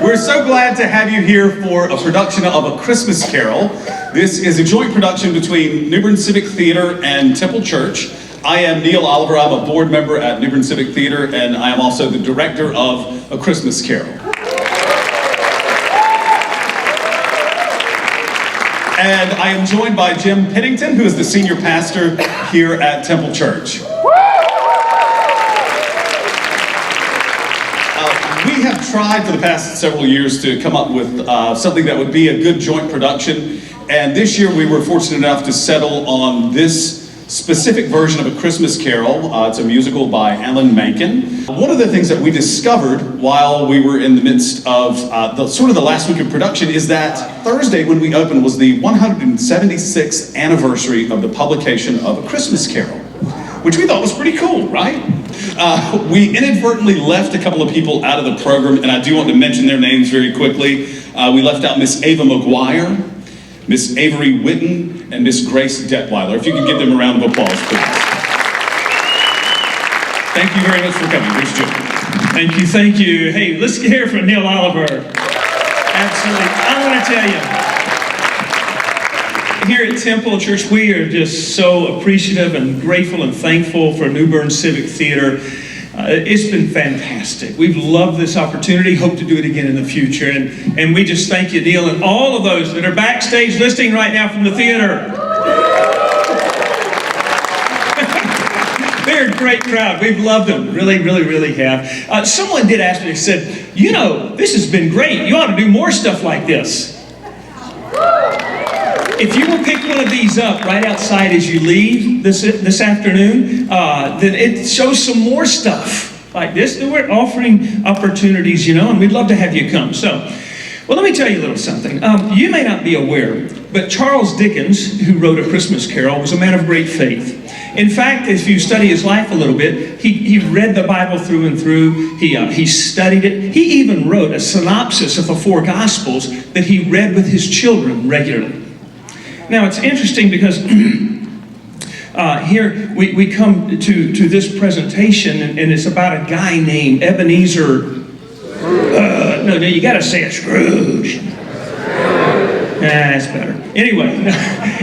We're so glad to have you here for a production of A Christmas Carol. This is a joint production between New Bern Civic Theater and Temple Church. I am Neil Oliver. I'm a board member at New Bern Civic Theater, and I am also the director of A Christmas Carol. And I am joined by Jim Pennington, who is the senior pastor here at Temple Church. We have tried for the past several years to come up with something that would be a good joint production, and this year we were fortunate enough to settle on this specific version of A Christmas Carol. It's a musical by Alan Menken. One of the things that we discovered while we were in the midst of the last week of production is that Thursday when we opened was the 176th anniversary of the publication of A Christmas Carol, which we thought was pretty cool, right? We inadvertently left a couple of people out of the program, and I do want to mention their names very quickly. We left out Miss Ava McGuire, Miss Avery Witten, and Miss Grace Detweiler. If you could give them a round of applause, please. Thank you very much for coming. Here's Jim. Thank you. Hey, let's hear from Neil Oliver. Absolutely. I want to tell you, here at Temple Church, we are just so appreciative and grateful and thankful for New Bern Civic Theater. It's been fantastic. We've loved this opportunity, hope to do it again in the future. And we just thank you, Neil, and all of those that are backstage listening right now from the theater. They're a great crowd. We've loved them. Really, really, really have. Someone did ask me, said, you know, this has been great. You ought to do more stuff like this. If you will pick one of these up right outside as you leave this afternoon, then it shows some more stuff like this. We're offering opportunities, you know, and we'd love to have you come. So, well, let me tell you a little something. You may not be aware, but Charles Dickens, who wrote A Christmas Carol, was a man of great faith. In fact, if you study his life a little bit, he read the Bible through and through. He studied it. He even wrote a synopsis of the 4 Gospels that he read with his children regularly. Now, it's interesting because here we come to this presentation, and it's about a guy named Ebenezer. No, you got to say it, Scrooge. That's better. Anyway,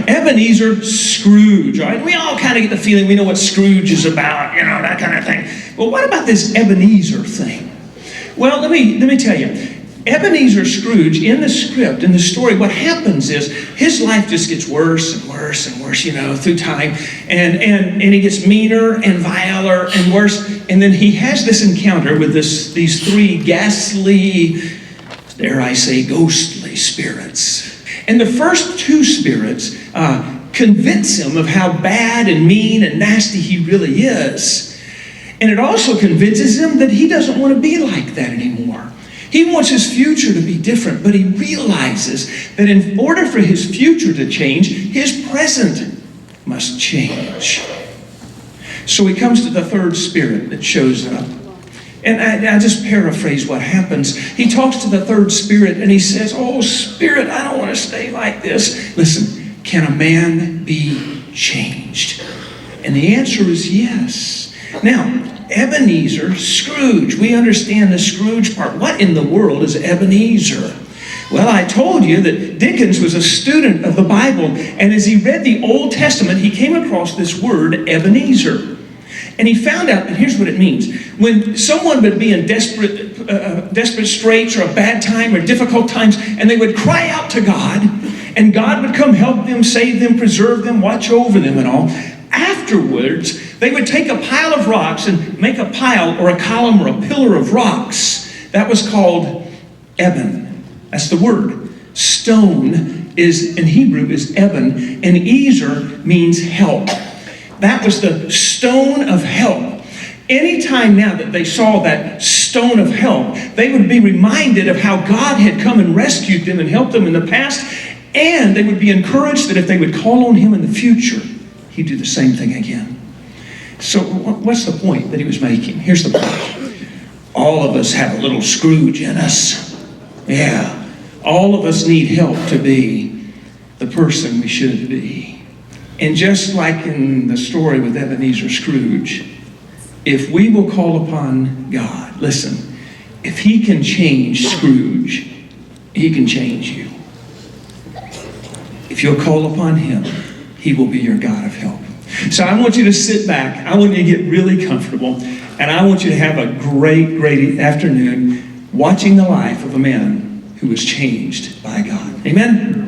Ebenezer Scrooge, right? We all kind of get the feeling we know what Scrooge is about, you know, that kind of thing. Well, what about this Ebenezer thing? Well, let me tell you. Ebenezer Scrooge, in the script, in the story, what happens is his life just gets worse and worse and worse, you know, through time. And he gets meaner and viler and worse. And then he has this encounter with these 3 ghastly, dare I say, ghostly spirits. And the first 2 spirits convince him of how bad and mean and nasty he really is. And it also convinces him that he doesn't want to be like that anymore. He wants his future to be different, but he realizes that in order for his future to change, his present must change. So he comes to the 3rd spirit that shows up. And I just paraphrase what happens. He talks to the 3rd spirit and he says, "Oh, spirit, I don't want to stay like this. Listen, can a man be changed?" And the answer is yes. Now, Ebenezer Scrooge. We understand the Scrooge part. What in the world is Ebenezer? Well, I told you that Dickens was a student of the Bible, and as he read the Old Testament, he came across this word, Ebenezer. And he found out, and here's what it means. When someone would be in desperate straits or a bad time or difficult times, and they would cry out to God, and God would come help them, save them, preserve them, watch over them and all. Afterwards, they would take a pile of rocks and make a pile or a column or a pillar of rocks. That was called Eben. That's the word. Stone is, in Hebrew, is Eben, and Ezer means help. That was the stone of help. Anytime now that they saw that stone of help, they would be reminded of how God had come and rescued them and helped them in the past, and they would be encouraged that if they would call on him in the future, he'd do the same thing again. So what's the point that he was making? Here's the point. All of us have a little Scrooge in us. Yeah. All of us need help to be the person we should be. And just like in the story with Ebenezer Scrooge, if we will call upon God, listen, if he can change Scrooge, he can change you. If you'll call upon him, he will be your God of help. So I want you to sit back. I want you to get really comfortable. And I want you to have a great, great afternoon watching the life of a man who was changed by God. Amen?